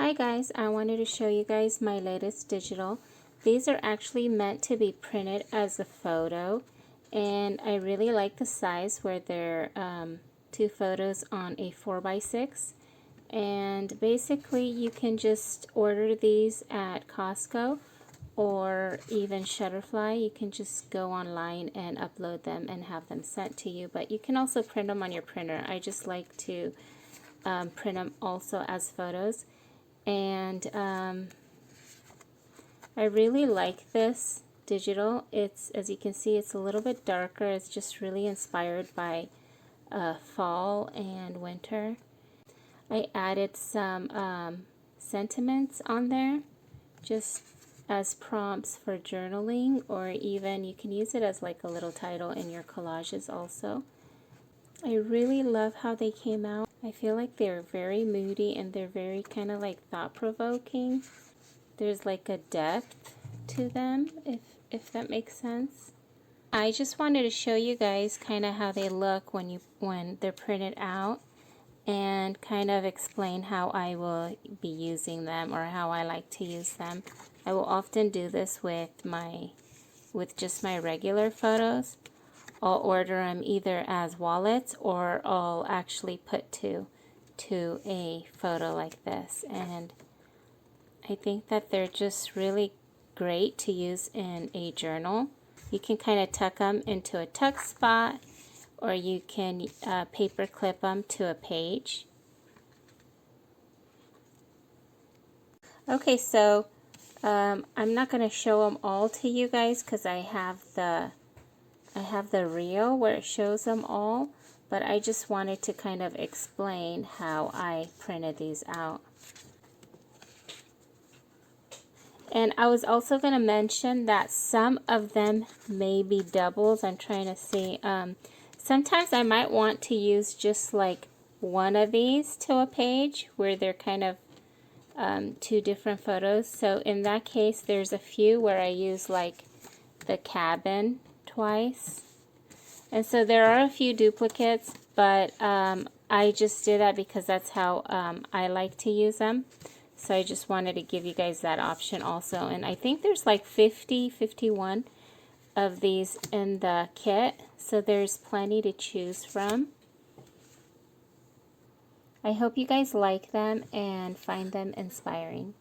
Hi guys, I wanted to show you guys my latest digital. These are actually meant to be printed as a photo, and I really like the size where they're two photos on a 4x6. And basically you can just order these at Costco or even Shutterfly. You can just go online and upload them and have them sent to you, but you can also print them on your printer. I just like to print them also as photos. And I really like this digital. It's, as you can see, it's a little bit darker. It's just really inspired by fall and winter. I added some sentiments on there just as prompts for journaling, or even you can use it as like a little title in your collages also. I really love how they came out. I feel like they're very moody and they're very kind of like thought-provoking. There's like a depth to them, if that makes sense. I just wanted to show you guys kind of how they look when they're printed out, and kind of explain how I will be using them or how I like to use them. I will often do this with just my regular photos. I'll order them either as wallets, or I'll actually put to a photo like this. And I think that they're just really great to use in a journal. You can kind of tuck them into a tuck spot, or you can paper clip them to a page. Okay, so I'm not going to show them all to you guys because I have the reel where it shows them all, but I just wanted to kind of explain how I printed these out. And I was also going to mention that some of them may be doubles. I'm trying to see. Sometimes I might want to use just like one of these to a page where they're kind of two different photos. So in that case, there's a few where I use like the cabin twice. And so there are a few duplicates, but I just did that because that's how I like to use them. So I just wanted to give you guys that option also. And I think there's like 51 of these in the kit, so there's plenty to choose from. I hope you guys like them and find them inspiring.